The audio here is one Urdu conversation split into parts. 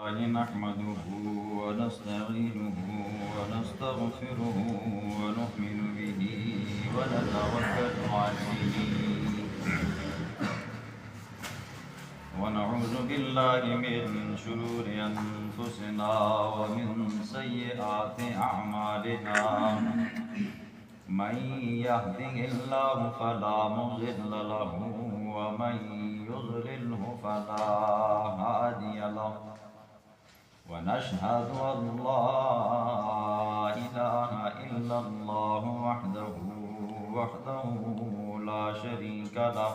نحمده ونستعينه ونستغفره ونؤمن به ونتوكل عليه ونعوذ بالله من شرور أنفسنا ومن سيئات أعمالنا من يهده الله فلا مضل له ومن يضلله فلا هادي له ونشهد أن لا إله إلا الله وحده لا شريك له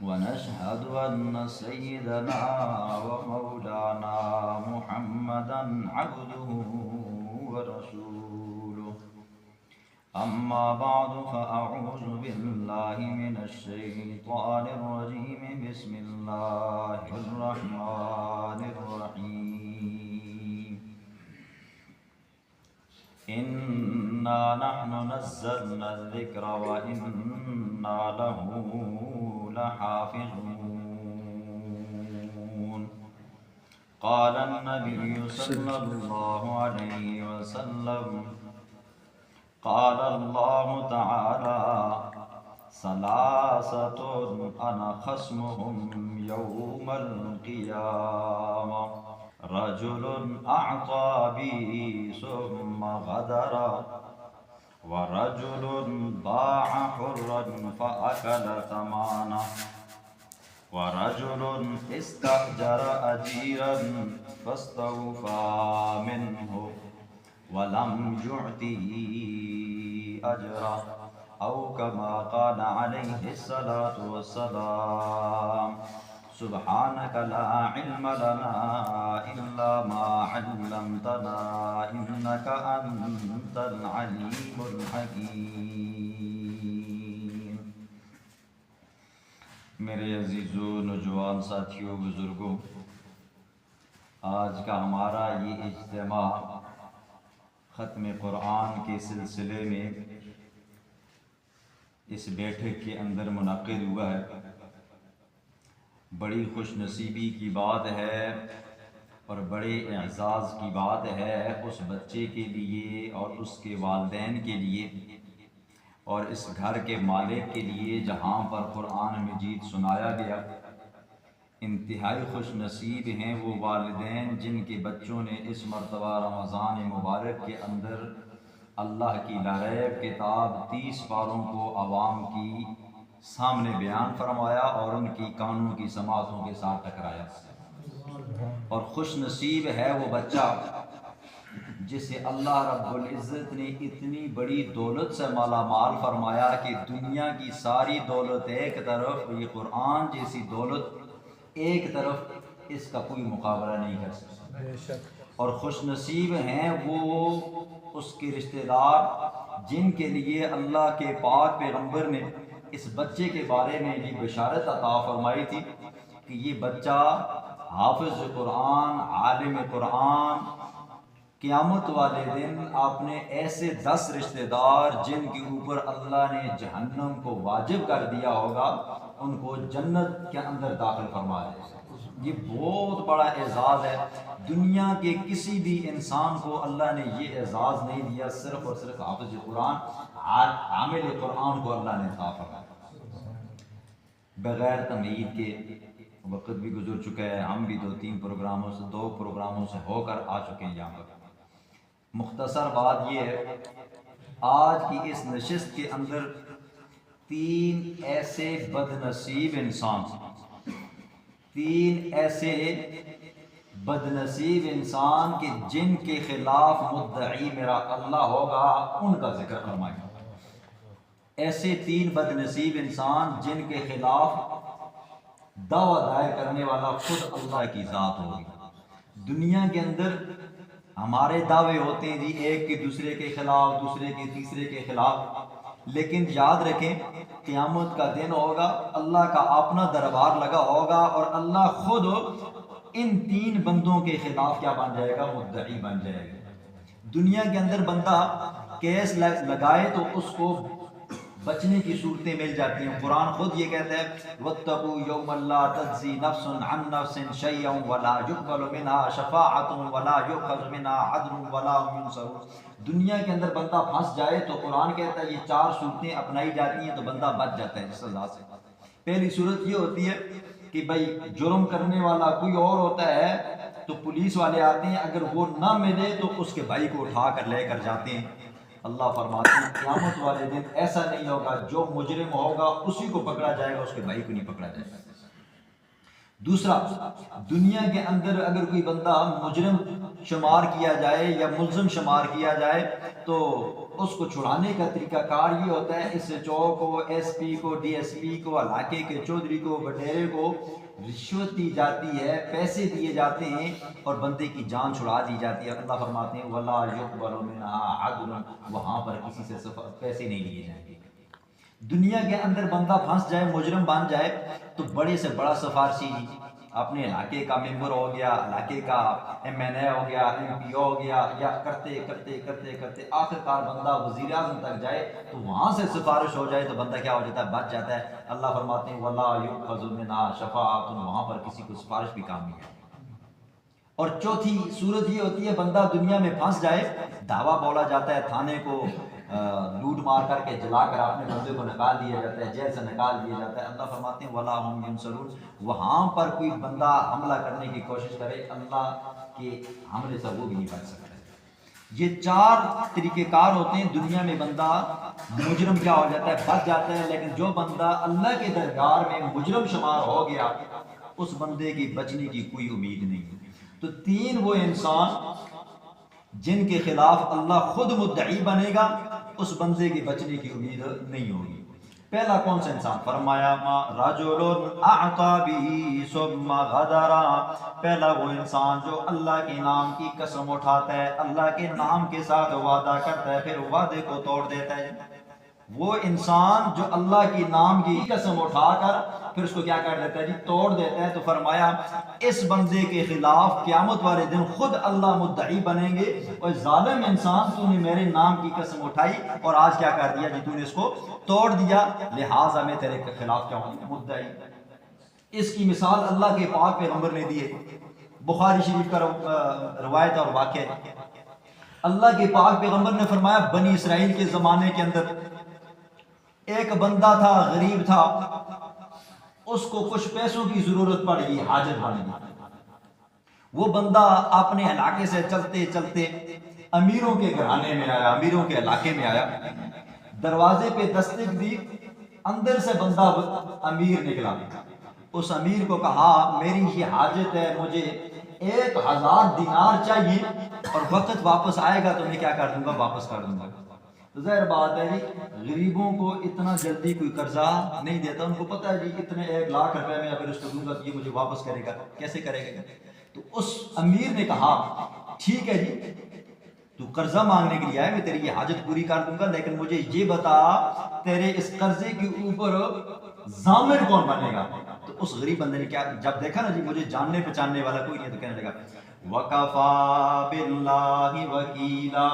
ونشهد أن سيدنا ومولانا محمدا عبده ورسوله أما بعد فأعوذ بالله من الشيطان الرجيم بسم الله الرحمن الرحيم إنا نحن نزلنا الذكر وإنا له لحافظون قال النبي صلى الله عليه وسلم قال الله تعالى ثلاثة أنا خصمهم يوم القيامة رجل أعطى بي ثم غدر ورجل باع حرا فأكل ثمانه ورجل استأجر أجيرا فاستوفى منه ولم يعطه أجرا أو كما قال عليه الصلاة والسلام سبحانك لا علم لنا إلا ما علمتنا إنك أنت العليم الحكيم. میرے عزیزو، نوجوان ساتھیوں، بزرگوں، آج کا ہمارا یہ اجتماع ختم قرآن کے سلسلے میں اس بیٹھک کے اندر منعقد ہوا ہے. بڑی خوش نصیبی کی بات ہے اور بڑے اعزاز کی بات ہے اس بچے کے لیے اور اس کے والدین کے لیے اور اس گھر کے مالک کے لیے جہاں پر قرآن مجید سنایا گیا. انتہائی خوش نصیب ہیں وہ والدین جن کے بچوں نے اس مرتبہ رمضان مبارک کے اندر اللہ کی لاریب کتاب 30 پاروں کو عوام کی سامنے بیان فرمایا اور ان کی کانوں کی سماعتوں کے ساتھ ٹکرایا. اور خوش نصیب ہے وہ بچہ جسے اللہ رب العزت نے اتنی بڑی دولت سے مالا مال فرمایا کہ دنیا کی ساری دولت ایک طرف، یہ قرآن جیسی دولت ایک طرف، اس کا کوئی مقابلہ نہیں کر سکتا. اور خوش نصیب ہیں وہ اس کے رشتہ دار جن کے لیے اللہ کے پاک پیغمبر نے اس بچے کے بارے میں یہ بشارت عطا فرمائی تھی کہ یہ بچہ حافظ قرآن، عالم قرآن، قیامت والے دن آپ نے ایسے 10 رشتہ دار جن کے اوپر اللہ نے جہنم کو واجب کر دیا ہوگا ان کو جنت کے اندر داخل فرما دے. یہ بہت بڑا اعزاز ہے. دنیا کے کسی بھی انسان کو اللہ نے یہ اعزاز نہیں دیا، صرف اور صرف حافظ قرآن، عامل قرآن کو اللہ نے عطا فرمایا. بغیر تمہید کے وقت بھی گزر چکا ہے، ہم بھی 2 پروگراموں سے ہو کر آ چکے ہیں یہاں پر. مختصر بات یہ ہے، آج کی اس نشست کے اندر 3 ایسے بد نصیب انسان کہ جن کے خلاف مدعی میرا اللہ ہوگا ان کا ذکر فرمائیں. ایسے 3 بد نصیب انسان جن کے خلاف دعویٰ دائر کرنے والا خود اللہ کی ذات ہوگی. دنیا کے اندر ہمارے دعوے ہوتے ہیں جی، ایک کے دوسرے کے خلاف، دوسرے کے تیسرے کے خلاف، لیکن یاد رکھیں قیامت کا دن ہوگا، اللہ کا اپنا دربار لگا ہوگا اور اللہ خود ان 3 بندوں کے خلاف کیا بن جائے گا؟ مدعی بن جائے گا. دنیا کے اندر بندہ کیس لگائے تو اس کو بچنے کی صورتیں مل جاتی ہیں۔ قرآن خود یہ کہتا ہے وَاتَّقُوا يَوْمًا لَا تَجْزِي نَفْسٌ عَن نَفْسٍ شَيْئًا وَلَا يُقْبَلُ مِنْهَا شَفَاعَةٌ وَلَا يُؤْخَذُ مِنْهَا عَدْلٌ وَلَا هُمْ يُنصَرُونَ۔ دنیا کے اندر بندہ پھنس جائے تو قرآن کہتا ہے یہ چار صورتیں اپنائی جاتی ہیں تو بندہ بچ جاتا ہے اس سزا سے۔ پہلی صورت یہ ہوتی ہے کہ بھائی جرم کرنے والا کوئی اور ہوتا ہے تو پولیس والے آتے ہیں، اگر وہ نہ ملے تو اس کے بھائی کو اٹھا کر لے کر جاتے ہیں۔ اللہ فرماتے ہیں قیامت والے دن ایسا نہیں ہوگا، جو مجرم ہوگا اسی کو پکڑا جائے گا، اس کے بھائی کو نہیں پکڑا جائے گا۔ دوسرا، دنیا کے اندر اگر کوئی بندہ مجرم شمار کیا جائے یا ملزم شمار کیا جائے تو اس کو چھڑانے کا طریقہ کار یہ ہوتا ہے اس ایچ او کو، ایس پی کو، ڈی ایس پی کو، علاقے کے چودھری کو، بٹیرے کو رشوت دی جاتی ہے، پیسے دیے جاتے ہیں اور بندے کی جان چھڑا دی جاتی ہے۔ اللہ فرماتے ہیں وَلَا يُقْبَلُ مِنْهَا عَدْلٌ، وہاں پر کسی سے پیسے نہیں لیے جائیں گے۔ دنیا کے اندر بندہ پھنس جائے، مجرم بن جائے تو بڑے سے بڑا سفارشی اپنے علاقے کا ممبر ہو گیا، علاقے کا ایم این اے ہو گیا، ایم پی ہو گیا، یا کرتے کرتے کرتے کرتے آخر کار بندہ وزیر اعظم تک جائے تو وہاں سے سفارش ہو جائے تو بندہ کیا ہو جاتا ہے؟ بچ جاتا ہے۔ اللہ فرماتے ہیں وَلَا يُؤْخَذُ مِنْهَا شَفَاعَةٌ، وہاں پر کسی کو سفارش بھی کام نہیں ہے۔ اور چوتھی صورت یہ ہوتی ہے بندہ دنیا میں پھنس جائے، دعویٰ بولا جاتا ہے، تھانے کو لوٹ مار کر کے جلا کر اپنے بندے کو نکال دیا جاتا ہے، جیل سے نکال دیا جاتا ہے۔ اللہ فرماتے ہیں وَلَا هُمْ يُنصَرُونَ، وہاں پر کوئی بندہ حملہ کرنے کی کوشش کرے اللہ کے حملے سے وہ بھی نہیں بچ سکتا۔ یہ چار طریقہ کار ہوتے ہیں، دنیا میں بندہ مجرم کیا ہو جاتا ہے؟ بچ جاتا ہے۔ لیکن جو بندہ اللہ کے دربار میں مجرم شمار ہو گیا اس بندے کی بچنے کی کوئی امید نہیں۔ تو تین وہ انسان جن کے خلاف اللہ خود مدعی بنے گا، اس بندے کے بچنے کی امید نہیں ہوگی۔ پہلا کون سا انسان؟ فرمایا رجل اعطى به ثم غدر، پہلا وہ انسان جو اللہ کے نام کی قسم اٹھاتا ہے، اللہ کے نام کے ساتھ وعدہ کرتا ہے پھر وعدے کو توڑ دیتا ہے۔ وہ انسان جو اللہ کی نام کی قسم اٹھا کر پھر اس کو کیا کر دیتا ہے جی؟ توڑ دیتا ہے۔ تو فرمایا اس بندے کے خلاف قیامت والے دن خود اللہ مدعی بنیں گے، اور ظالم انسان تو نے میرے نام کی قسم اٹھائی اور آج کیا کر دیا جی؟ تو نے اس کو توڑ دیا، لہٰذا میں تیرے خلاف کیا ہوں؟ مدعی۔ اس کی مثال اللہ کے پاک پیغمبر نے دی ہے، بخاری شریف کا روایت اور واقعہ۔ اللہ کے پاک پیغمبر نے فرمایا بنی اسرائیل کے زمانے کے اندر ایک بندہ تھا، غریب تھا، اس کو کچھ پیسوں کی ضرورت پڑ گئی، حاجت بن گئی۔ وہ بندہ اپنے علاقے سے چلتے چلتے امیروں کے گھرانے میں آیا، امیروں کے علاقے میں آیا، دروازے پہ دستک دی، اندر سے بندہ امیر نکلا۔ اس امیر کو کہا میری یہ حاجت ہے، مجھے 1000 دینار چاہیے اور وقت واپس آئے گا تو میں کیا کر دوں گا؟ واپس کر دوں گا۔ ظاہر بات ہے جی غریبوں کو اتنا جلدی کوئی قرضہ نہیں دیتا، ان کو پتہ ہے جی اتنے 1 لاکھ روپے میں اگر اس کو دوں گا تو یہ مجھے واپس کرے گا، کیسے کرے گا؟ تو اس امیر نے کہا ٹھیک ہے جی تو قرضہ مانگنے کے لیے آئے، میں تیری یہ حاجت پوری کر دوں گا، لیکن مجھے یہ بتا تیرے اس قرضے کے اوپر ضامن کون بنے گا؟ تو اس غریب بندے نے کیا جب دیکھا نا جی مجھے جاننے پہچاننے والا کوئی نہیں، تو کہنے لگا وَكَفَى بِاللَّهِ وَكِيلًا،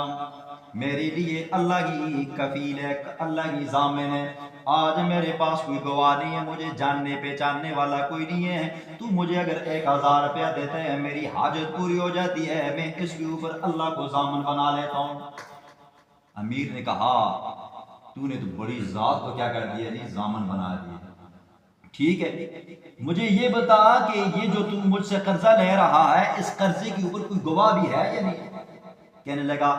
میرے لیے اللہ ہی کفیل ہے، اللہ ہی ضامن ہے، آج میرے پاس کوئی گواہ نہیں ہے، مجھے جاننے پہچاننے والا کوئی نہیں ہے، تو مجھے اگر 1000 روپیہ دیتا ہے میری حاجت پوری ہو جاتی ہے، میں اس کے اوپر اللہ کو ضامن بنا لیتا ہوں۔ امیر نے کہا تو نے تو بڑی ذات کو کیا کر دیا جی؟ ضامن بنا دیا۔ ٹھیک ہے مجھے یہ بتا کہ یہ جو تم مجھ سے قرضہ لے رہا ہے اس قرضے کے اوپر کوئی گواہ بھی ہے یا نہیں؟ کہنے لگا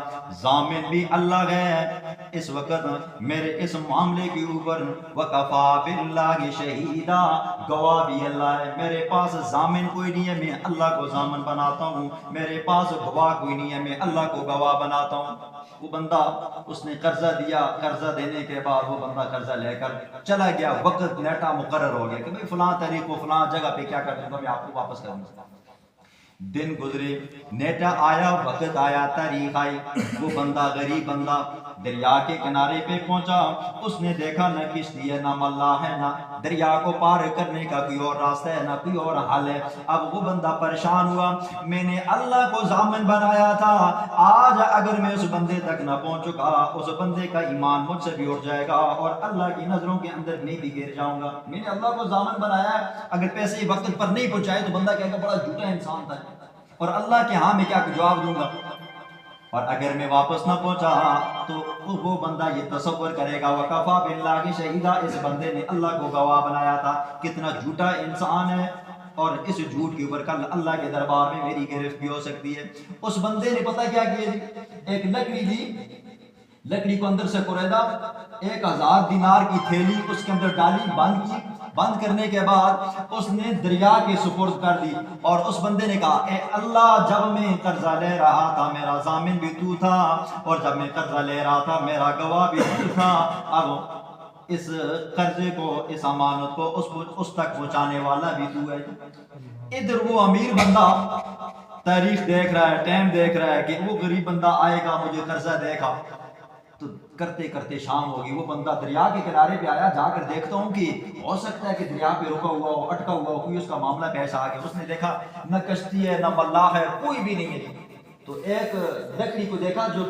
ضامن بھی اللہ ہے، اس وقت میرے اس معاملے کے اوپر وَكَفَى بِاللَّهِ شَهِيدًا، گواہ بھی اللہ ہے، میرے پاس ضامن کوئی نہیں ہے، میں اللہ کو ضامن بناتا ہوں، میرے پاس گواہ کوئی نہیں ہے، میں اللہ کو گواہ بناتا ہوں۔ وہ بندہ اس نے قرضہ دیا، قرضہ دینے کے بعد وہ بندہ قرضہ لے کر چلا گیا، وقت نیٹا مقرر ہو گیا کہ بھئی فلاں تاریخ کو فلاں جگہ پہ کیا کر دوں گا میں آپ کو واپس کروں گا۔ دن گزرے، نیٹا آیا، وقت آیا، تاریخ آئی، وہ بندہ غریب بندہ دریا کے کنارے پہ پہنچا۔ اس نے دیکھا نہ کشتی ہے، نہ ملا ہے، نہ دریا کو پار کرنے کا کوئی اور راستہ ہے، نہ کوئی اور حل ہے۔ اب وہ بندہ پریشان ہوا، میں نے اللہ کو ضامن بنایا تھا، آج اگر میں اس بندے تک نہ پہنچا اس بندے کا ایمان مجھ سے بھی اٹھ جائے گا اور اللہ کی نظروں کے اندر میں بھی گر جاؤں گا۔ میں نے اللہ کو ضامن بنایا ہے، اگر پیسے وقت پر نہیں پہنچائے تو بندہ کہے گا بڑا جھوٹا انسان تھا، اور اللہ کے ہاں میں کیا جواب دوں گا، اور اگر میں واپس نہ پہنچا تو وہ بندہ یہ تصور کرے گا وَكَفَى بِاللَّهِ شَهِيدًا، اس بندے نے اللہ کو گواہ بنایا تھا، کتنا جھوٹا انسان ہے، اور اس جھوٹ کے اوپر کل اللہ کے دربار میں میری گرفت بھی ہو سکتی ہے۔ اس بندے نے پتہ کیا کیا جی، ایک لکڑی لی، لکڑی کو اندر سے کوریدا، 1000 دینار کی تھیلی اس کے اندر ڈالی، بند کی، بند کرنے کے بعد اس نے دریا کے سپرد کر دی، اور اس بندے نے کہا اے اللہ، جب میں قرضہ لے رہا تھا میرا ضامن بھی تو تھا، اور جب میں قرضہ لے رہا تھا میرا گواہ بھی تو تھا، اب اس قرضے کو، اس امانت کو اس تک پہنچانے والا بھی تو ہے۔ ادھر وہ امیر بندہ تاریخ دیکھ رہا ہے، ٹائم دیکھ رہا ہے کہ وہ غریب بندہ آئے گا مجھے قرضہ دے گا، تو کرتے کرتے شام ہوگی، وہ بندہ دریا کے کنارے پہ آیا، جا کر دیکھتا ہوں کہ ہو سکتا ہے کہ دریا پہ رکا ہوا ہو، اٹکا ہوا ہو، کوئی اس کا معاملہ پیش آ گیا۔ اس نے دیکھا نہ کشتی ہے، نہ ملاح ہے، کوئی بھی نہیں ہے، تو ایک لکڑی کو دیکھا جو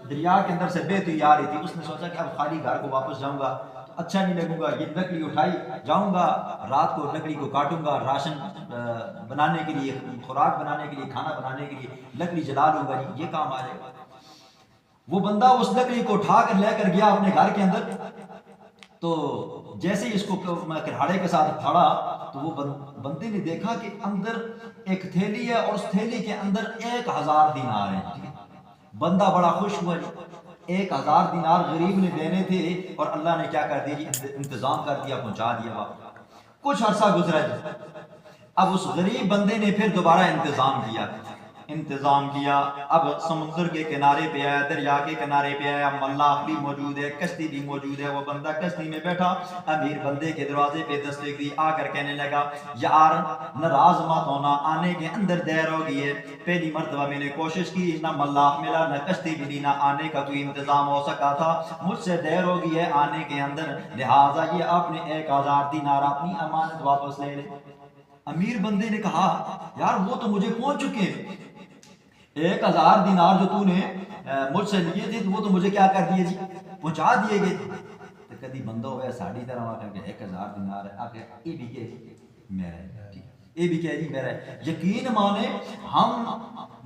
دریا کے اندر سے بہتی آ رہی تھی۔ اس نے سوچا کہ اب خالی گھر کو واپس جاؤں گا تو اچھا نہیں لگوں گا، یہ لکڑی اٹھائی، جاؤں گا رات کو لکڑی کو کاٹوں گا، راشن بنانے کے لیے، خوراک بنانے کے لیے، کھانا بنانے کے لیے لکڑی جلا لوں گا، یہ کام آ جائے گا۔ وہ بندہ اس لکڑی کو اٹھا کر لے کر گیا اپنے گھر کے اندر، تو جیسے ہی اس کو کرہاڑے کے ساتھ پھاڑا تو وہ بندے نے دیکھا کہ اندر ایک تھیلی ہے، اور اس تھیلی کے اندر 1000 دینار ہیں۔ بندہ بڑا خوش ہوا، 1000 دینار غریب نے دینے تھے، اور اللہ نے کیا کر دیا، انتظام کر دیا، پہنچا دیا۔ کچھ عرصہ گزرا جی، اب اس غریب بندے نے پھر دوبارہ انتظام کیا، اب سمندر کے کنارے پہ آیا، دریا کے کنارے پہ آیا، ملاح بھی موجود ہے، کشتی بھی موجود ہے، وہ بندہ کشتی میں بیٹھا، امیر بندے کے دروازے پہ دستک دی، آ کر کہنے لگا یار ناراض مت ہونا، آنے کے اندر دیر ہو گئی ہے، پہلی مرتبہ میں نے کوشش کی، نہ ملاح ملا، نہ کشتی ملی، نہ آنے کا کوئی انتظام ہو سکا تھا، مجھ سے دیر ہو گئی ہے آنے کے اندر، لہٰذا یہ آپ نے 1000 دینار اپنی امانت واپس لے لے۔ امیر بندے نے کہا یار وہ تو مجھے پہنچ چکے ہیں، 1000 دینار جو تو نے مجھ سے لیے تھے وہ تو مجھے کیا کر دیے جی، پہنچا دیے گئے تھے۔ تو کدی بندہ ہوا ساڑھی طرح آ کر کہ 1000 دینار ہے، آپ یہ بھی کہ میرا ہے، یہ بھی کہ جی میرا ہے۔ یقین مانے ہم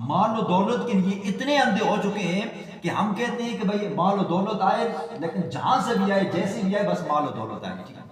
مال و دولت کے لیے اتنے اندھے ہو چکے ہیں کہ ہم کہتے ہیں کہ بھائی مال و دولت آئے، لیکن جہاں سے بھی آئے، جیسے بھی آئے، بس مال و دولت آئے۔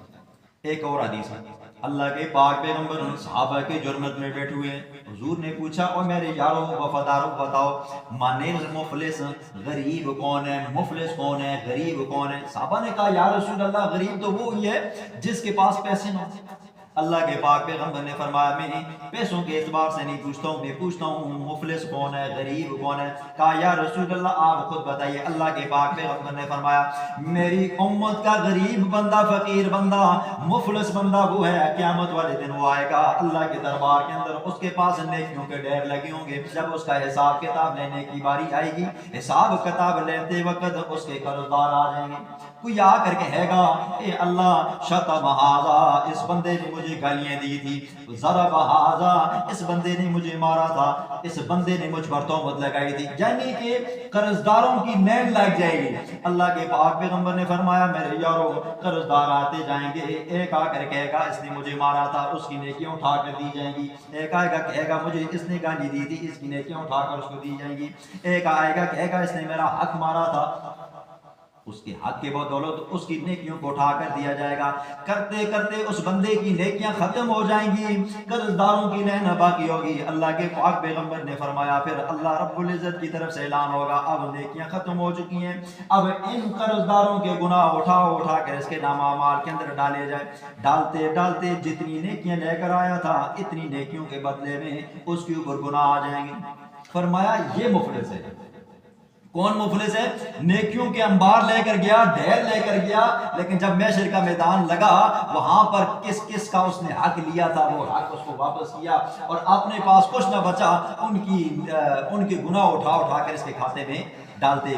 ایک اور حدیث ہے، اللہ کے پاک پیغمبر صحابہ کے جرمت میں بیٹھے ہوئے ہیں، حضور نے پوچھا اور میرے یارو وفادارو بتاؤ مانیل مفلس غریب کون ہے، مفلس کون ہے، غریب کون ہے؟ صحابہ نے کہا یا رسول اللہ غریب تو وہی ہے جس کے پاس پیسے نہ ہوں۔ اللہ کے پاک پیغمبر نے فرمایا میں پیسوں کے اعتبار سے نہیں پوچھتا ہوں، میں پوچھتا ہوں مفلس کون ہے، غریب کون ہے؟ کہا یا رسول اللہ آپ خود بتائیے۔ اللہ کے پاک پیغمبر نے فرمایا میری امت کا غریب بندہ، فقیر بندہ، مفلس بندہ وہ ہے قیامت والے دن وہ آئے گا اللہ کے دربار کے اندر، اس کے پاس نیکیوں کے ڈھیر لگے ہوں گے، جب اس کا حساب کتاب لینے کی باری آئے گی، حساب کتاب لیتے وقت اس کے قرضدار آ جائیں گے، کوئی آ کر کہے گا اے اللہ شتم ھذا، اس بندے نے مجھے گالیاں دی تھی، ضرب ھذا، اس بندے نے مجھے مارا تھا، اس بندے نے مجھ پر تہمت لگائی تھی، یعنی کہ قرضداروں کی لائن لگ جائے گی۔ اللہ کے پاک پیغمبر نے فرمایا میرے یارو قرضدار آتے جائیں گے، ایک آ کر کہے گا اس نے مجھے مارا تھا، اس کی نیکیاں اٹھا کر دی جائیں گی، ایک آئے گا کہے گا مجھے اس نے گالی دی تھی، اس کی نیکیاں اٹھا کر اس کو دی جائیں گی، ایک آئے گا کہے گا اس نے میرا حق مارا تھا، اس کے حق کے بدولت اس کی نیکیوں کو اٹھا کر دیا جائے گا۔ کرتے کرتے اس بندے کی نیکیاں ختم ہو جائیں گی، قرضداروں کی لین باقی ہوگی۔ اللہ کے پاک پیغمبر نے فرمایا پھر اللہ رب العزت کی طرف سے اعلان ہوگا اب نیکیاں ختم ہو چکی ہیں، اب ان قرضداروں کے گناہ اٹھا کر اس کے نامہ اعمال کے اندر ڈالے جائے۔ ڈالتے ڈالتے جتنی نیکیاں لے کر آیا تھا اتنی نیکیوں کے بدلے میں اس کے اوپر گناہ آ جائیں گے۔ فرمایا یہ مفلس ہے، کون مفلس ہے؟ نیکیوں کے انبار لے کر گیا، ڈھیر لے کر گیا، لیکن جب محشر کا میدان لگا وہاں پر کس کس کا اس نے حق لیا تھا وہ حق اس کو واپس کیا، اور اپنے پاس کچھ نہ بچا، ان کے گناہ اٹھا کر اس کے کھاتے میں ڈالتے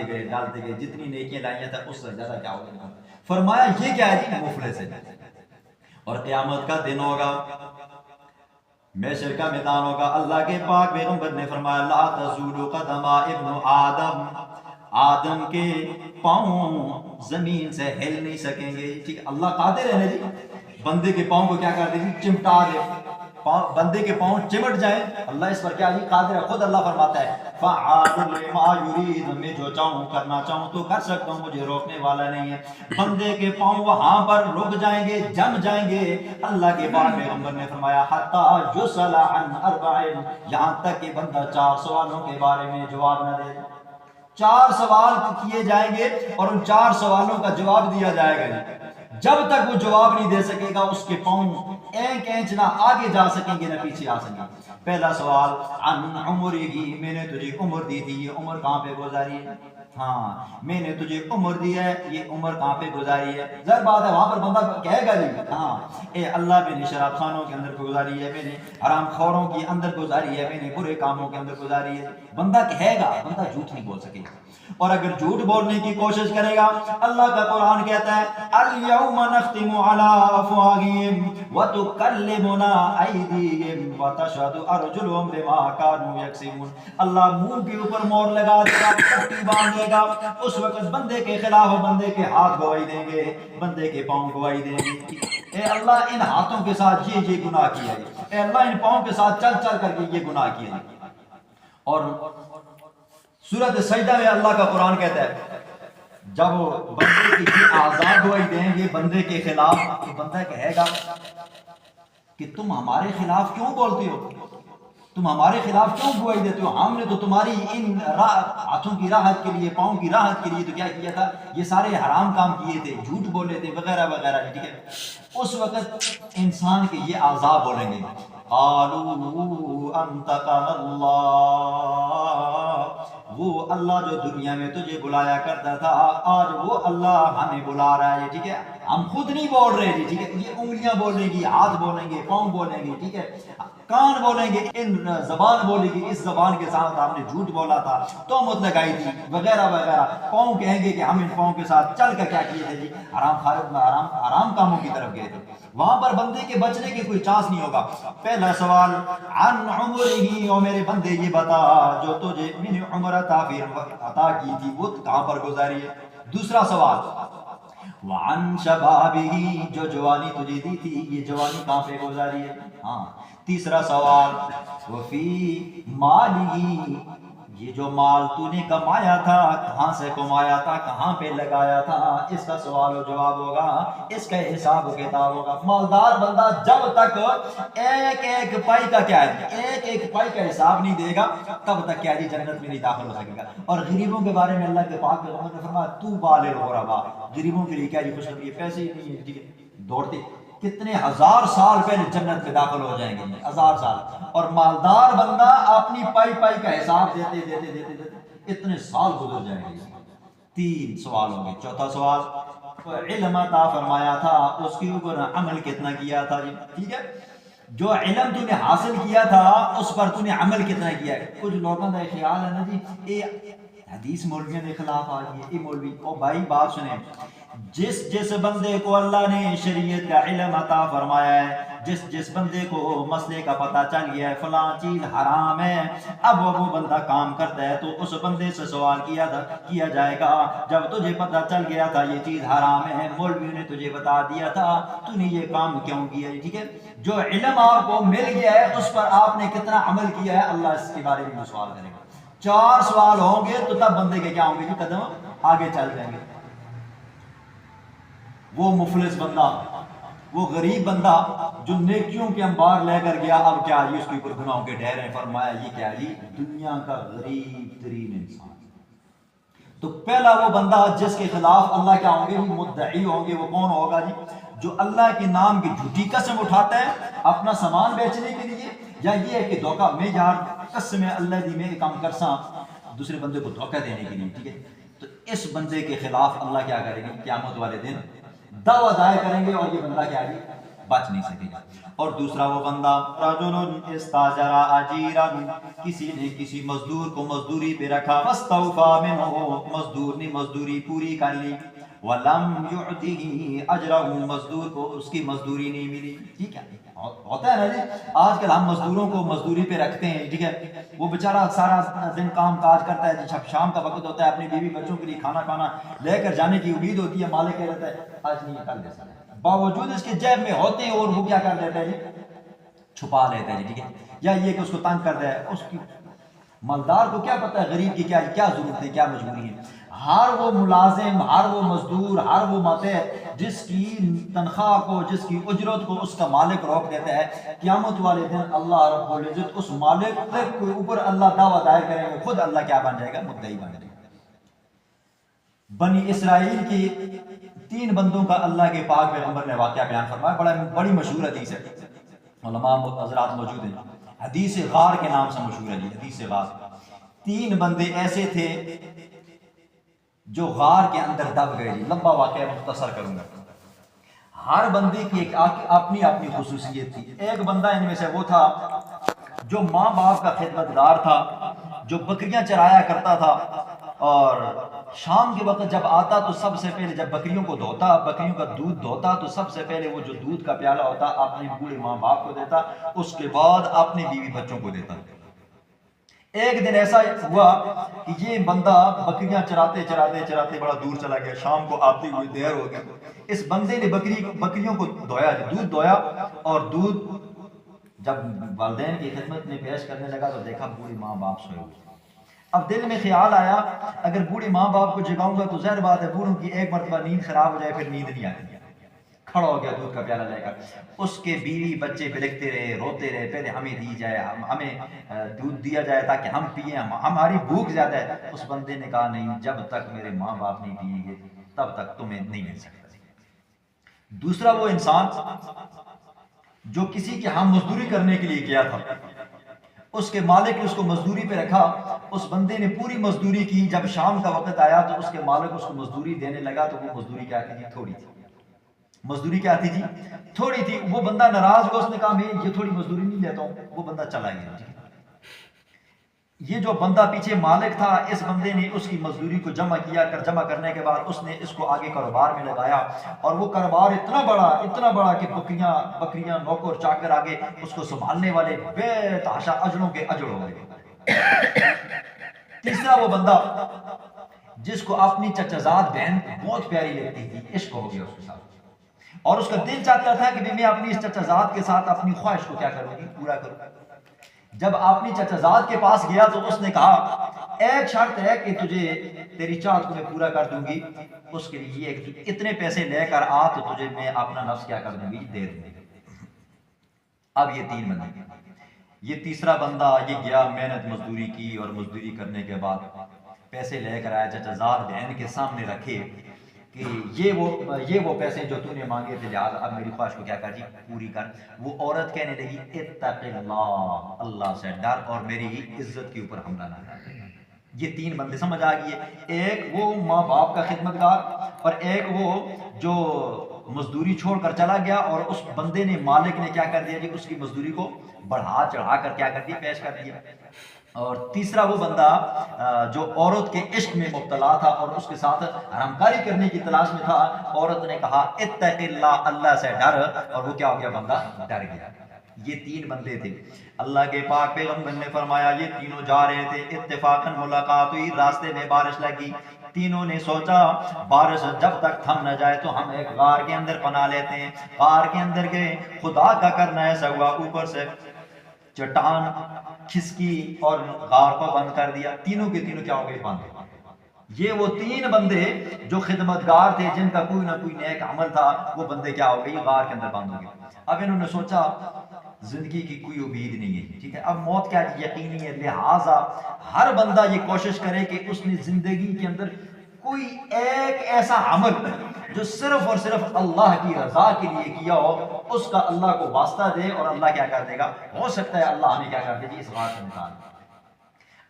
گئے، جتنی نیکیاں لائیاں تھا اس سے زیادہ کیا ہو گیا۔ فرمایا یہ کیا ہے جی؟ مفلس ہے۔ اور قیامت کا دن ہوگا، محشر کا میدان ہوگا، اللہ کے پاک پیغمبر نے فرمایا لا تزول قدم ابن آدم، آدم کے پاؤں زمین سے ہل نہیں سکیں گے۔ ٹھیک، اللہ قادر ہے نا جی، بندے کے پاؤں کو کیا کر دے گی؟ چمٹا دے، بندے کے پاؤں چمٹ جائیں، اللہ اس پر کیا جی قادر ہے۔ خود اللہ فرماتا ہے فعال لما یرید، میں جو چاہوں کرنا چاہوں تو کر سکتا ہوں، مجھے روکنے والا نہیں ہے۔ بندے کے پاؤں وہاں پر رک جائیں گے، جم جائیں گے۔ اللہ کے پاک پیغمبر نے فرمایا حتی یسأل عن اربع، یہاں تک کہ بندہ 4 سوالوں کے بارے میں جواب نہ دے۔ 4 سوال کیے جائیں گے اور ان 4 سوالوں کا جواب دیا جائے گا۔ جب تک وہ جواب نہیں دے سکے گا اس کے پاؤں ایک انچ نہ آگے جا سکیں گے نہ پیچھے آ سکیں گے۔ پہلا سوال عن عمرہ، میں نے تجھے عمر دی تھی، یہ عمر کہاں پہ گزاری ہے؟ ہاں، میں نے تجھے عمر دی ہے، یہ عمر کہاں پہ گزاری ہے؟ ظاہر بات ہے وہاں پر بندہ کہے گا جی ہاں اے اللہ، میں نے شراب خانوں کے اندر گزاری ہے، میں نے حرام خوروں کے اندر گزاری ہے، میں نے برے کاموں کے اندر گزاری ہے۔ بندہ کہے گا، بندہ جھوٹ نہیں بول سکے گا۔ اور اگر جھوٹ بولنے کی کوشش کرے گا، اللہ کا قرآن کہتا ہے الیوم نختم علی افواہہم وتکلمنا ایدیہم وتشہد ارجلہم بما کانوا یکسبون۔ اللہ منہ کے اوپر مور لگا دے گا، پٹی باندھ دے گا، اس وقت بندے کے خلاف بندے کے ہاتھ گواہی دیں گے، بندے کے پاؤں گواہی دیں گے۔ اے اللہ ان ہاتھوں کے ساتھ یہ گناہ کیا ہے، اے اللہ ان پاؤں کے ساتھ چل چل کر کے یہ گناہ کیا ہے۔ اور سورۃ سجدہ میں اللہ کا قرآن کہتا ہے جب بندے کی اعضاء گواہی دیں گے بندے کے خلاف، تو بندہ کہے گا کہ تم ہمارے خلاف کیوں بولتے ہو، تم ہمارے خلاف کیوں گواہی دیتے ہو؟ ہم نے تو تمہاری ان ہاتھوں کی راحت کے لیے، پاؤں کی راحت کے لیے تو کیا کیا تھا؟ یہ سارے حرام کام کیے تھے، جھوٹ بولے تھے وغیرہ وغیرہ، ٹھیک ہے۔ اس وقت انسان کے یہ اعضاء بولیں گے قالوا انطقنا اللہ، وہ اللہ جو دنیا میں تجھے بلایا کرتا تھا آج وہ اللہ ہمیں بلا رہا ہے، ٹھیک ہے۔ ہم خود نہیں بول رہے جی، ٹھیک ہے، یہ انگلیاں بولیں گی، ہاتھ بولیں گے، پاؤں بولیں گے، ٹھیک ہے، کان بولیں گے، ان زبان بولے گی، اس زبان کے ساتھ آپ نے جھوٹ بولا تھا، تہمت لگائی تھی وغیرہ وغیرہ۔ پاؤں کہیں گے کہ ہم ان پاؤں کے ساتھ چل کر کیا کیے تھے جی؟ حرام کاموں کی طرف گئے تھے۔ وہاں پر بندے کے بچنے کی کوئی چانس نہیں ہوگا۔ پہلا سوال عن عمرہ، اور میرے بندے یہ بتا جو تجھے میں نے عمر عطا کی تھی وہ کہاں پر گزاری ہے؟ دوسرا سوال وعن شبابہ، جو جوانی تجھے دی تھی یہ جوانی کہاں پہ گزاری ہے؟ ہاں۔ تیسرا سوال وفی مالہ، یہ جو مال تو نے کمایا تھا کہاں سے کمایا تھا، کہاں پہ لگایا تھا؟ اس کا سوال و جواب ہوگا، اس کا حساب و کتاب ہوگا۔ مالدار بندہ جب تک ایک ایک پائی کا کیا ہے، ایک ایک پائی کا حساب نہیں دے گا تب تک کیا جی جنت میں نہیں داخل ہو سکے گا۔ اور غریبوں کے بارے میں اللہ کے پاک پیغمبر نے فرمایا تو بال الغرباء، غریبوں کے لیے کیا جی خوشخبری، پیسے ہی نہیں ہے، ٹھیک ہے، دوڑتے کتنے ہزار سال پہلے جنت میں داخل ہو جائیں گے، ہزار سال۔ اور مالدار بندہ اپنی پائی پائی کا حساب دیتے دیتے دیتے دیتے اتنے سال گزر جائیں گے۔ 3 سوال ہوں گے۔ چوتھا سوال علم عطا فرمایا تھا اس کے اوپر عمل کتنا کیا تھا جی، ٹھیک ہے، جو علم تو نے حاصل کیا تھا اس پر تو نے عمل کتنا کیا ہے۔ کچھ لوگوں کا خیال ہے نا جی یہ حدیث مولویوں کے خلاف آ گئی ہے، یہ مولوی او بھائی بات سنیں، جس بندے کو اللہ نے شریعت کا علم عطا فرمایا ہے، جس بندے کو مسئلے کا پتہ چل گیا ہے فلاں چیز حرام ہے، اب وہ بندہ کام کرتا ہے تو اس بندے سے سوال کیا جائے گا جب تجھے پتہ چل گیا تھا یہ چیز حرام ہے، مولوی نے تجھے بتا دیا تھا، تو نے یہ کام کیوں کیا ہے، ٹھیک ہے۔ جو علم آپ کو مل گیا ہے اس پر آپ نے کتنا عمل کیا ہے، اللہ اس کے بارے میں سوال کرے گا۔ 4 سوال ہوں گے تو تب بندے کے کیا ہوں گے، جو قدم آگے چل جائیں گے۔ وہ مفلس بندہ، وہ غریب بندہ جو نیکیوں کے انبار لے کر گیا، اب کیا جی اس کے اوپر گناہوں کے ڈھیر ہیں، فرمایا یہ کیا جی دنیا کا غریب ترین انسان۔ تو پہلا وہ بندہ جس کے خلاف اللہ کیا ہوں گے، وہ مدعی ہوں گے، وہ کون ہوگا جی؟ جو اللہ کے نام کی جھوٹی قسم اٹھاتا ہے اپنا سامان بیچنے کے لیے، یا یہ ہے کہ دھوکہ میں یار قسم اللہ دی میں کام کرساں دوسرے بندے کو دھوکہ دینے کے لیے، ٹھیک ہے، تو اس بندے کے خلاف اللہ کیا کرے گی؟ قیامت والے دن دعویٰ دائر کریں گے اور یہ بندہ کیا ہے؟ بچ نہیں سکے گا۔ اور دوسرا وہ بندہ رجل استاجر اجیرا، کسی نے کسی مزدور کو مزدوری پہ رکھا، فاستوفى منه، مزدور نے مزدوری پوری کر لی، ولم يعطه اجره، مزدور کو اس کی مزدوری نہیں ملی، ٹھیک ہے، ہوتا ہے نا جی، آج کل ہم مزدوروں کو مزدوری پہ رکھتے ہیں، ٹھیک ہے، وہ بیچارہ سارا دن کام کاج کرتا ہے، جب شام کا وقت ہوتا ہے اپنی بیوی بچوں کے لیے کھانا لے کر جانے کی امید ہوتی ہے، مالک کہہ رہتا ہے آج نہیں کل دے سکتا، باوجود اس کے جیب میں ہوتے ہیں اور وہ کیا کر دیتا ہے جی؟ چھپا لیتا ہے جی، ٹھیک ہے، یا یہ کہ اس کو تنگ کر دے، اس کی مالدار کو کیا پتہ ہے غریب کی کیا ضرورت ہے، کیا مجبوری ہے۔ ہر وہ ملازم، ہر وہ مزدور، ہر وہ ماتحت جس کی تنخواہ کو، جس کی اجرت کو اس کا مالک روک دیتا ہے، قیامت والے دن اللہ رب العزت اس مالک کے اوپر اللہ دعویٰ دائر کریں گے، خود اللہ کیا بن جائے گا؟ مدعی بن جائے گا۔ بنی اسرائیل کی 3 بندوں کا اللہ کے پاک پیغمبر نے واقعہ بیان فرمایا، بڑی مشہور حدیث ہے، علماء حضرات موجود ہیں، حدیث غار کے نام سے مشہور ہے، حدیث غار۔ 3 بندے ایسے تھے جو غار کے اندر دب گئے، لمبا واقعہ مختصر کروں گا۔ ہر بندے کی ایک اپنی اپنی خصوصیت تھی۔ ایک بندہ ان میں سے وہ تھا جو ماں باپ کا خدمتگار تھا، جو بکریاں چرایا کرتا تھا، اور شام کے وقت جب آتا تو سب سے پہلے جب بکریوں کو دھوتا، بکریوں کا دودھ دھوتا، تو سب سے پہلے وہ جو دودھ کا پیالہ ہوتا اپنے بوڑھے ماں باپ کو دیتا، اس کے بعد اپنی بیوی بچوں کو دیتا۔ ایک دن ایسا ہوا کہ یہ بندہ بکریاں چراتے چراتے بڑا دور چلا گیا، شام کو آتے ہوئے دیر ہو گئی۔ اس بندے نے بکریوں کو دھویا، دودھ دھویا، اور دودھ جب والدین کی خدمت میں پیش کرنے لگا تو دیکھا بوڑھے ماں باپ سوئے ہوئے۔ اب دل میں خیال آیا اگر بوڑھے ماں باپ کو جگاؤں گا تو ظاہر بات ہے بوڑھوں کی ایک مرتبہ نیند خراب ہو جائے، پھر نیند نہیں آتی۔ کھڑا ہو گیا دودھ کا پیالہ لے کر، اس کے بیوی بچے بلکتے رہے، روتے رہے، پہلے ہمیں دی جائے، ہمیں دودھ دیا جائے تاکہ ہم پئیں، ہماری بھوک زیادہ ہے۔ اس بندے نے کہا نہیں، جب تک میرے ماں باپ نہیں پئیں گے تب تک تمہیں نہیں مل سکتا۔ دوسرا وہ انسان جو کسی کے ہم مزدوری کرنے کے لیے گیا تھا، اس کے مالک نے اس کو مزدوری پہ رکھا، اس بندے نے پوری مزدوری کی، جب شام کا وقت آیا تو اس کے مالک اس کو مزدوری دینے لگا تو وہ مزدوری کیا تھی؟ تھوڑی تھی۔ مزدوری کیا تھی جی؟ تھوڑی تھی۔ وہ بندہ ناراض ہوا، اس نے کہا میں یہ تھوڑی مزدوری نہیں لیتا ہوں، وہ بندہ چلا گیا۔ یہ جو بندہ پیچھے مالک تھا، اس بندے نے اس کی مزدوری کو جمع کرنے کے بعد اس نے اس کو آگے کاروبار میں لگایا، اور وہ کاروبار اتنا بڑا کہ بکریاں نوکر چاکر آگے اس کو سنبھالنے والے بے تحاشا اجڑوں کے اجڑ ہو گئے۔ تیسرا وہ بندہ جس کو اپنی چچازاد بہن بہت پیاری لگتی تھی، عشق ہو گیا اس کے ساتھ، اور اس کا دل چاہتا تھا کہ میں اپنی اس چچازاد کے ساتھ اپنی خواہش کو کیا کروں گی؟ پورا کروں۔ جب اپنی چچازاد کے پاس گیا تو اس نے کہا ایک شرط ہے کہ تجھے تیری چاہت کو میں پورا کر دوں گی، اس کے لیے یہ کہ اتنے پیسے لے کر آ تو تجھے میں اپنا نفس کیا کر دوں گی؟ دے دوں گی۔ اب یہ 3 بندے، یہ تیسرا بندہ یہ گیا، محنت مزدوری کی، اور مزدوری کرنے کے بعد پیسے لے کر آیا، چچازاد بہن کے سامنے رکھے کہ یہ وہ پیسے جو تو نے مانگے تھے، لہٰذا اب میری خواہش کو کیا کر جی؟ پوری کر۔ وہ عورت کہنے لگی اتق اللہ، اللہ سے ڈر اور میری عزت کے اوپر حملہ نہ کر۔ یہ 3 بندے سمجھ آ گئی ہے، ایک وہ ماں باپ کا خدمتگار، اور ایک وہ جو مزدوری چھوڑ کر چلا گیا، اور اس بندے نے مالک نے کیا کر دیا جی؟ اس کی مزدوری کو بڑھا چڑھا کر کیا کر دیا؟ پیش کر دیا۔ اور تیسرا وہ بندہ جو عورت کے عشق میں مبتلا تھا اور اس کے ساتھ حرامکاری کرنے کی تلاش میں تھا، عورت نے کہا اتق اللہ، اللہ سے ڈر، اور وہ کیا ہو گیا؟ بندہ ڈر گیا۔ یہ 3 بندے تھے۔ اللہ کے پاک پیغمبر نے فرمایا یہ تینوں جا رہے تھے، اتفاقاً ملاقات ہوئی، راستے میں بارش لگی، تینوں نے سوچا بارش جب تک تھم نہ جائے تو ہم ایک غار کے اندر پناہ لیتے ہیں۔ غار کے اندر گئے، خدا کا کرنا ایسا ہوا اوپر سے چٹان کھسکی اور غار کو بند کر دیا، تینوں کے تینوں کیا ہو گئے؟ بند۔ یہ وہ 3 بندے جو خدمتگار تھے، جن کا کوئی نہ کوئی نیک عمل تھا، وہ بندے کیا ہو گئے؟ غار کے اندر بند ہو گئے۔ اب انہوں نے سوچا زندگی کی کوئی امید نہیں ہے، ٹھیک ہے، اب موت کیا یقینی ہے، لہٰذا ہر بندہ یہ کوشش کرے کہ اس نے زندگی کے اندر کوئی ایک ایسا عمل جو صرف اور صرف اللہ کی رضا کے لیے کیا ہو، اس کا اللہ کو واسطہ دے، اور اللہ کیا کر دے گا؟ ہو سکتا ہے اللہ ہمیں کیا کر دے جی؟ اس غار سے نکال۔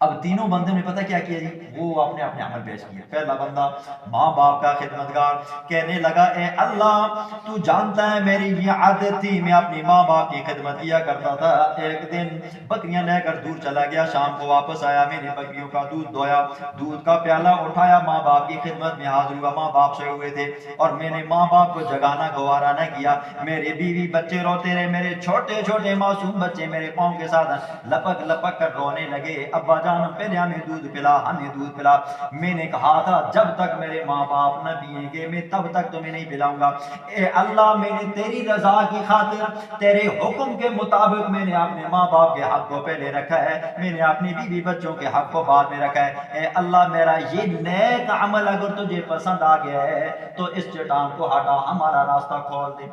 اب تینوں بندوں نے پتہ کیا کیا جی، وہ اپنے اپنے عمل پیش کیے. پہلا بندہ ماں باپ کا خدمتگار، کہنے لگا اے اللہ تو جانتا ہے میری یہ عادت تھی، میں اپنی ماں باپ کی خدمت کیا کرتا تھا. ایک دن بکریاں لے کر دور چلا گیا، شام کو واپس آیا، میں نے بکریوں کا دودھ دویا، دودھ کا پیالہ اٹھایا، ماں باپ کی خدمت میں حاضر ہوا. ماں باپ سوئے ہوئے تھے اور میں نے ماں باپ کو جگانا گوارا نہ کیا. میرے بیوی بچے روتے رہے، میرے چھوٹے چھوٹے معصوم بچے میرے پاؤں کے ساتھ لپک لپک کر رونے لگے. ابا جان پہلے ہمیں دودھ پلا، ہمیں دودھ پلا. میں نے کہا تھا جب تک میرے ماں باپ نہ پیئیں گے میں تب تک تمہیں نہیں پلاؤں گا. اے اللہ میں نے تیری رضا کی خاطر تیرے حکم کے مطابق میں نے اپنے ماں باپ کے حق کو پہلے رکھا ہے، میں نے اپنی بیوی بچوں کے حق کو بعد میں رکھا ہے. اے اللہ میرا یہ نیک عمل اگر تجھے پسند آ گیا ہے تو اس چٹان کو ہٹا، ہمارا راستہ کھول دے.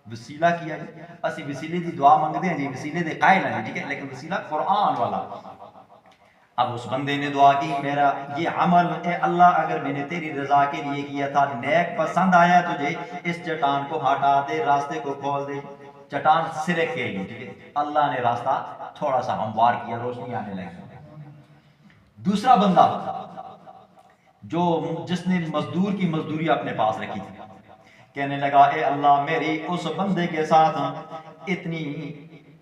وسیلہ کیا جی، اسی وسیلے دی دعا منگتے ہیں جی، وسیلے دے قائل ہیں ٹھیک ہے، لیکن وسیلہ قرآن والا. اب اس بندے نے دعا کی میرا یہ عمل اے اللہ اگر میں نے تیری رضا کے لیے کیا تھا، نیک پسند آیا تجھے، اس چٹان کو ہٹا دے، راستے کو کھول دے. چٹان سرک کے لیے ٹھیک ہے، اللہ نے راستہ تھوڑا سا ہموار کیا، روشنی آنے لگی. دوسرا بندہ جس نے مزدور کی مزدوری اپنے پاس رکھی تھی، کہنے لگا اے اللہ میری اس بندے کے ساتھ اتنی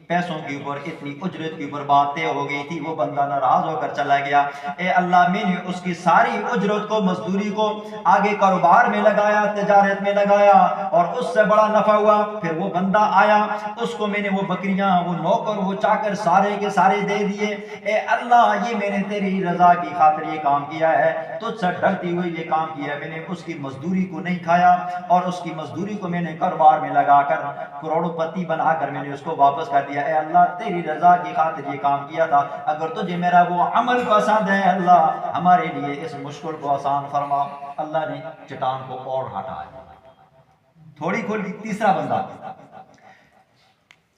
پیسوں کے اوپر اتنی اجرت کے اوپر بات طے ہو گئی تھی، وہ بندہ ناراض ہو کر چلا گیا. اے اللہ میں نے اس کی ساری اجرت کو مزدوری کو آگے کاروبار میں لگایا، تجارت میں لگایا اور اس سے بڑا نفع ہوا. پھر وہ بندہ آیا، اس کو میں نے وہ بکریاں، وہ نوکر، وہ چاکر سارے کے سارے دے دیے. اے اللہ یہ میں نے تیری رضا کی خاطر یہ کام کیا ہے، تجھ سے ڈرتی ہوئی یہ کام کیا ہے. میں نے اس کی مزدوری کو نہیں کھایا اور اس کی مزدوری کو میں نے کاروبار میں لگا کر کروڑوں پتی بنا کر میں نے اس کو واپس کر دیا. اے اللہ تیری رضا کی خاطر یہ کام کیا تھا، اگر تجھے میرا وہ عمل پسند ہے اللہ ہمارے لیے اس مشکل کو آسان فرما. اللہ نے چٹان کو اور ہٹایا، تھوڑی کھولی. تیسرا بندہ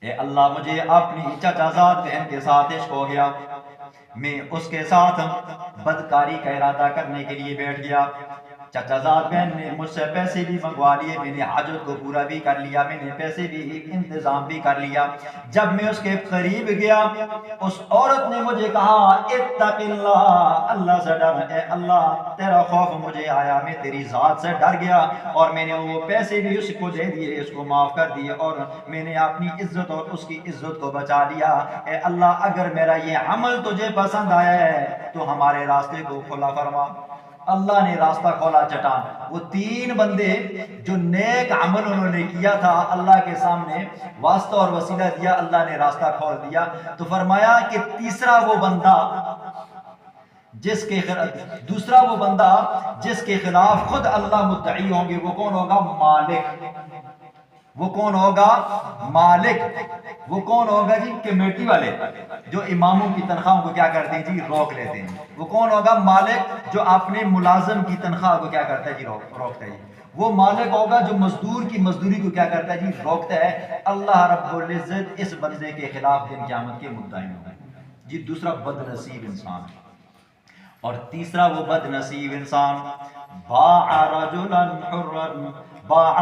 اے اللہ مجھے اپنی چچا زاد بہن کے ساتھ عشق ہو گیا، میں اس کے ساتھ بدکاری کا ارادہ کرنے کے لیے بیٹھ گیا. چچا زاد بہن نے مجھ سے پیسے بھی منگوا لیے، میں نے حاجت کو پورا بھی کر لیا، میں نے پیسے بھی انتظام بھی کر لیا. جب میں اس کے قریب گیا اس عورت نے مجھے کہا اتق اللہ، اللہ سے ڈر. اے اللہ تیرا خوف مجھے آیا، میں تیری ذات سے ڈر گیا اور میں نے وہ پیسے بھی اس کو دے دیے، اس کو معاف کر دیے اور میں نے اپنی عزت اور اس کی عزت کو بچا لیا. اے اللہ اگر میرا یہ عمل تجھے پسند آیا ہے تو ہمارے راستے کو کھلا فرما. اللہ نے راستہ کھولا چٹان. وہ تین بندے جو نیک عمل انہوں نے کیا تھا اللہ کے سامنے واسطہ اور وسیلہ دیا، اللہ نے راستہ کھول دیا. تو فرمایا کہ دوسرا وہ بندہ جس کے خلاف خود اللہ مدعی ہوں گے، وہ کون ہوگا؟ مالک. وہ کون ہوگا؟ مالک. وہ کون ہوگا جی؟ کمیٹی والے جو اماموں کی تنخواہوں کو کیا کرتے ہیں جی؟ روک لیتے ہیں. وہ کون ہوگا؟ مالک جو اپنے ملازم کی تنخواہ کو کیا کرتا ہے جی؟ روکتا ہے. وہ مالک ہوگا جو مزدور کی مزدوری کو کیا کرتا ہے جی؟ روکتا ہے. اللہ رب العزت اس بندے کے خلاف دن قیامت کے مدعی ہوگا جی. دوسرا بد نصیب انسان ہے. اور تیسرا وہ بد نصیب انسان باع رجلا حرا، باع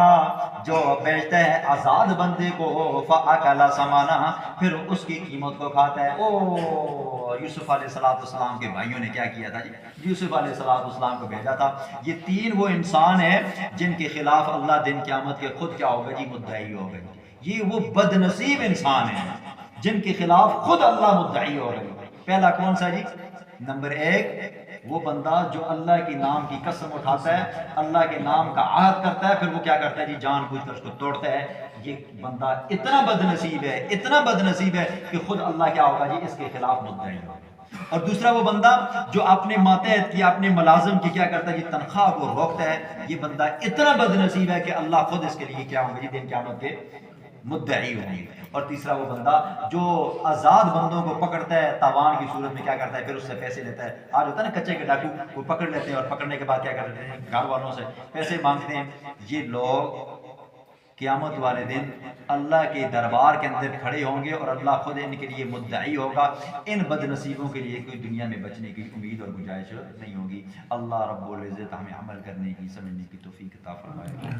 جو بیچتا ہے آزاد بندے کو، فاکل ثمنہ پھر اس کی قیمت کو کھاتا ہے. او یوسف علیہ السلام کے بھائیوں نے کیا کیا تھا جی؟ یوسف علیہ السلام کو بھیجا تھا. یہ تین وہ انسان ہیں جن کے خلاف اللہ دن قیامت کے خود کیا ہوگا جی؟ مدعی ہوگا. یہ وہ بد نصیب انسان ہیں جن کے خلاف خود اللہ مدعی ہوگا. پہلا کون سا جی؟ نمبر ایک وہ بندہ جو اللہ کے نام کی قسم اٹھاتا ہے، اللہ کے نام کا عہد کرتا ہے، پھر وہ کیا کرتا ہے جی؟ جان بوجھ کر اس کو توڑتا ہے. یہ بندہ اتنا بد نصیب ہے، اتنا بد نصیب ہے کہ خود اللہ کیا ہوگا جی؟ اس کے خلاف مدعی ہوگا. اور دوسرا وہ بندہ جو اپنے ماتحت کی، اپنے ملازم کی کیا کرتا ہے جی؟ تنخواہ کو روکتا ہے. یہ بندہ اتنا بد نصیب ہے کہ اللہ خود اس کے لیے کیا ہوگا جی؟ دن قیامت کے مدعی ہوں گے. اور تیسرا وہ بندہ جو آزاد بندوں کو پکڑتا ہے تاوان کی صورت میں کیا کرتا ہے؟ پھر اس سے پیسے لیتا ہے. آج ہوتا ہے نا کچے کے ڈاکو، وہ پکڑ لیتے ہیں اور پکڑنے کے بعد کیا کرتے ہیں؟ گھر والوں سے پیسے مانگتے ہیں. یہ لوگ قیامت والے دن اللہ کے دربار کے اندر کھڑے ہوں گے اور اللہ خود ان کے لیے مدعی ہوگا. ان بد نصیبوں کے لیے کوئی دنیا میں بچنے کی امید اور گنجائش نہیں ہوگی. اللہ رب العزت ہمیں عمل کرنے کی، سمجھنے کی توفیق عطا فرمائے.